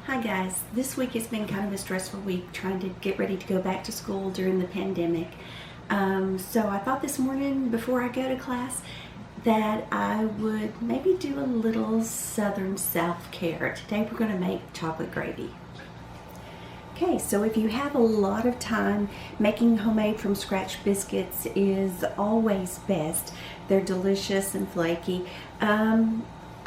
Hi guys, this week has been kind of a stressful week trying to get ready to go back to school during the pandemic. So I thought this morning before I go to class that I would maybe do a little Southern self-care. Today we're going to make chocolate gravy. Okay, so if you have a lot of time, making homemade from scratch biscuits is always best. They're delicious and flaky.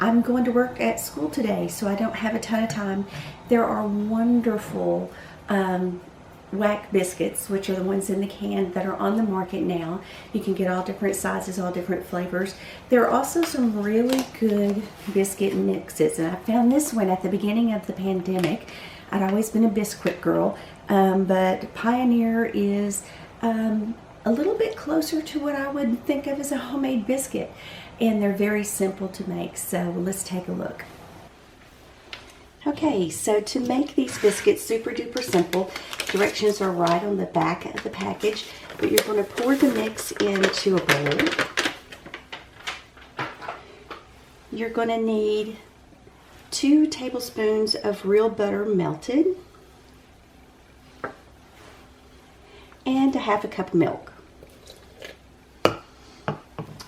I'm going to work at school today, so I don't have a ton of time. There are wonderful whack biscuits, which are the ones in the can that are on the market now. You can get all different sizes, all different flavors. There are also some really good biscuit mixes, and I found this one at the beginning of the pandemic. I'd always been a Biscuit girl, but Pioneer is a little bit closer to what I would think of as a homemade biscuit, and they're very simple to make, so let's take a look. Okay, so to make these biscuits super duper simple, directions are right on the back of the package, but you're going to pour the mix into a bowl. You're going to need 2 tablespoons of real butter melted and a half a cup of milk.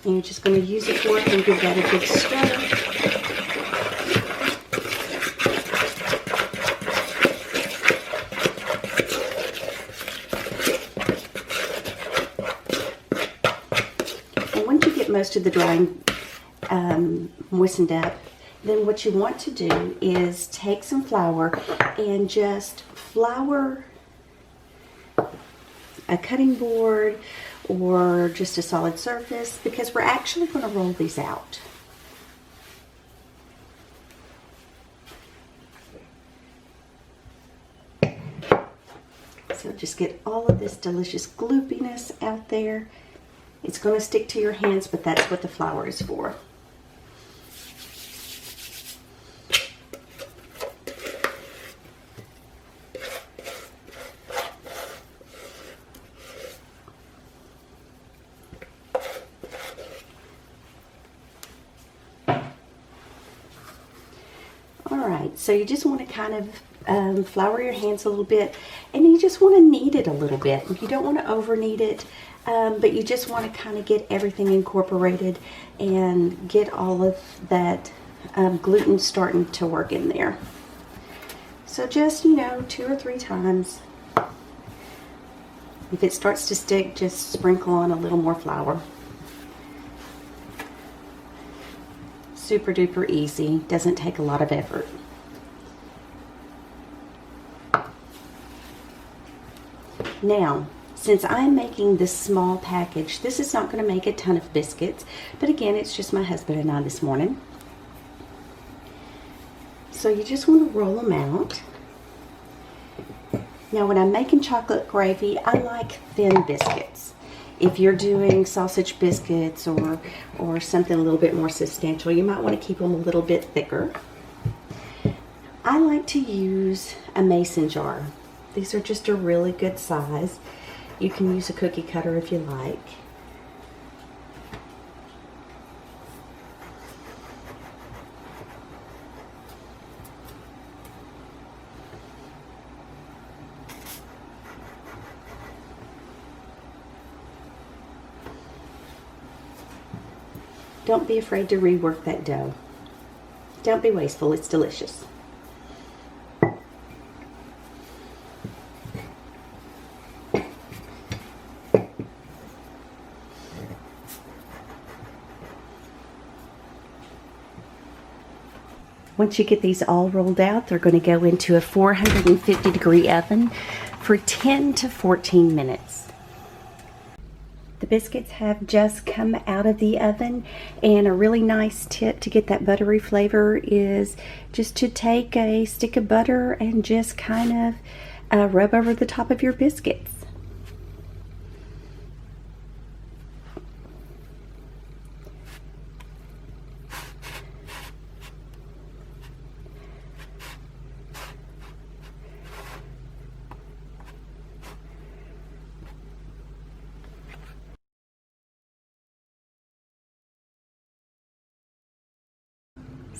And you're just going to use a fork and give that a good stir. And once you get most of the drying moistened up, then what you want to do is take some flour and just flour a cutting board or just a solid surface, because we're actually going to roll these out. So just get all of this delicious gloopiness out there. It's going to stick to your hands, but that's what the flour is for. Alright, so you just want to kind of flour your hands a little bit, and you just want to knead it a little bit. You don't want to over knead it, but you just want to kind of get everything incorporated and get all of that gluten starting to work in there. So just, 2 or 3 times. If it starts to stick, just sprinkle on a little more flour. Super duper easy, doesn't take a lot of effort. Now, since I'm making this small package, this is not going to make a ton of biscuits, but again, it's just my husband and I this morning. So you just want to roll them out. Now, when I'm making chocolate gravy, I like thin biscuits. If you're doing sausage biscuits or something a little bit more substantial, you might want to keep them a little bit thicker. I like to use a mason jar. These are just a really good size. You can use a cookie cutter if you like. Don't be afraid to rework that dough. Don't be wasteful, it's delicious. Once you get these all rolled out, they're going to go into a 450-degree oven for 10 to 14 minutes. The biscuits have just come out of the oven, and a really nice tip to get that buttery flavor is just to take a stick of butter and just kind of rub over the top of your biscuits.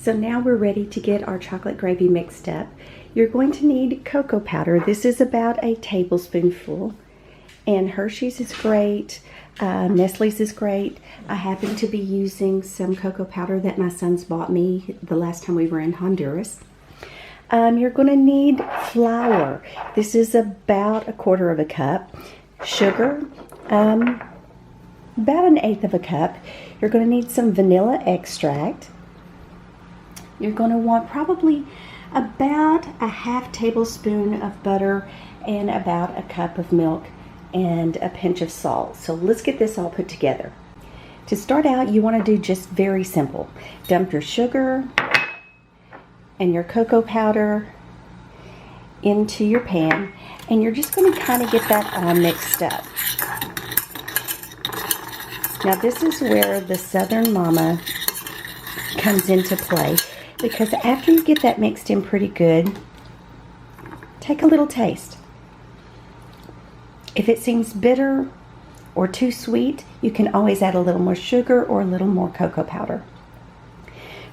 So now we're ready to get our chocolate gravy mixed up. You're going to need cocoa powder. This is about a tablespoonful. And Hershey's is great. Nestle's is great. I happen to be using some cocoa powder that my sons bought me the last time we were in Honduras. You're going to need flour. This is about 1/4 cup. Sugar, about 1/8 cup. You're going to need some vanilla extract. You're going to want probably about 1/2 tablespoon of butter and about 1 cup of milk and a pinch of salt. So let's get this all put together. To start out, you want to do just very simple. Dump your sugar and your cocoa powder into your pan, and you're just going to kind of get that all mixed up. Now this is where the Southern Mama comes into play, because after you get that mixed in pretty good, take a little taste. If it seems bitter or too sweet, you can always add a little more sugar or a little more cocoa powder.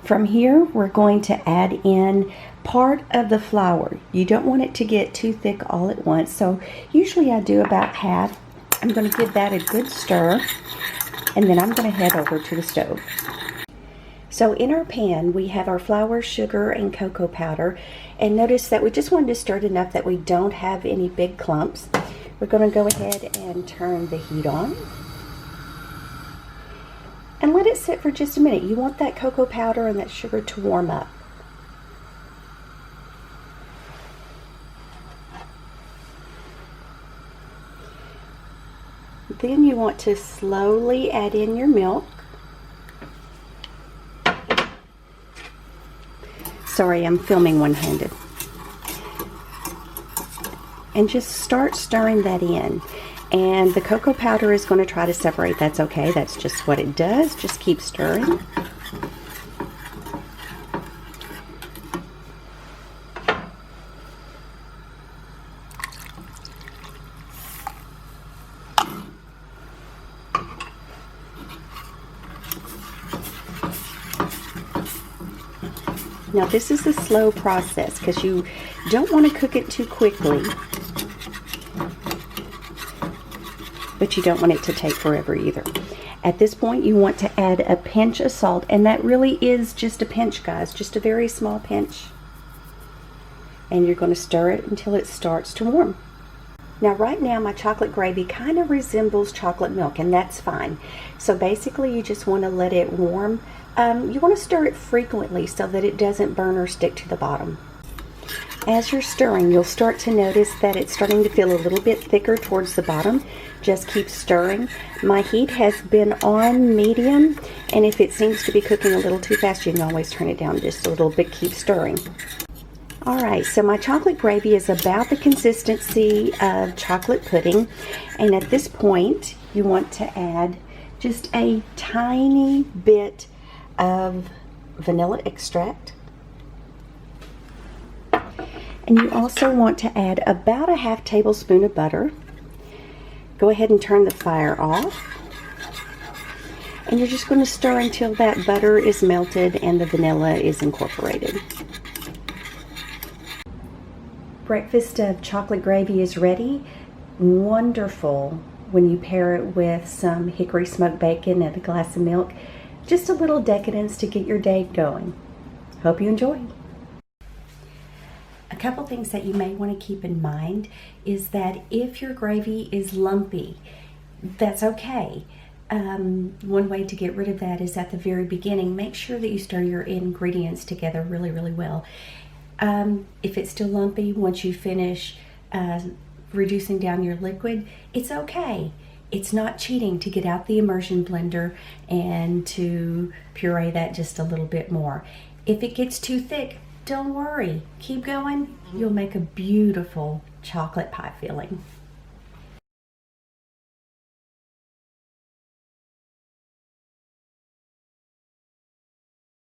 From here, we're going to add in part of the flour. You don't want it to get too thick all at once, so usually I do about half. I'm going to give that a good stir, and then I'm going to head over to the stove. So in our pan, we have our flour, sugar, and cocoa powder, and notice that we just wanted to stir it enough that we don't have any big clumps. We're going to go ahead and turn the heat on and let it sit for just a minute. You want that cocoa powder and that sugar to warm up. Then you want to slowly add in your milk. Sorry, I'm filming one-handed. And just start stirring that in. And the cocoa powder is going to try to separate. That's okay. That's just what it does. Just keep stirring. Now this is a slow process because you don't want to cook it too quickly, but you don't want it to take forever either. At this point, you want to add a pinch of salt, and that really is just a pinch, guys, just a very small pinch. And you're going to stir it until it starts to warm. Now right now my chocolate gravy kind of resembles chocolate milk, and that's fine. So basically you just want to let it warm. You want to stir it frequently so that it doesn't burn or stick to the bottom. As you're stirring, you'll start to notice that it's starting to feel a little bit thicker towards the bottom. Just keep stirring. My heat has been on medium, and if it seems to be cooking a little too fast, you can always turn it down just a little bit. Keep stirring. Alright, so my chocolate gravy is about the consistency of chocolate pudding, and at this point you want to add just a tiny bit of vanilla extract. And you also want to add about 1/2 tablespoon of butter. Go ahead and turn the fire off. And you're just going to stir until that butter is melted and the vanilla is incorporated. Breakfast of chocolate gravy is ready. Wonderful when you pair it with some hickory smoked bacon and a glass of milk. Just a little decadence to get your day going. Hope you enjoy. A couple things that you may want to keep in mind is that if your gravy is lumpy, that's okay. One way to get rid of that is at the very beginning, make sure that you stir your ingredients together really, really well. If it's still lumpy, once you finish reducing down your liquid, it's okay. It's not cheating to get out the immersion blender and to puree that just a little bit more. If it gets too thick, don't worry. Keep going. You'll make a beautiful chocolate pie filling.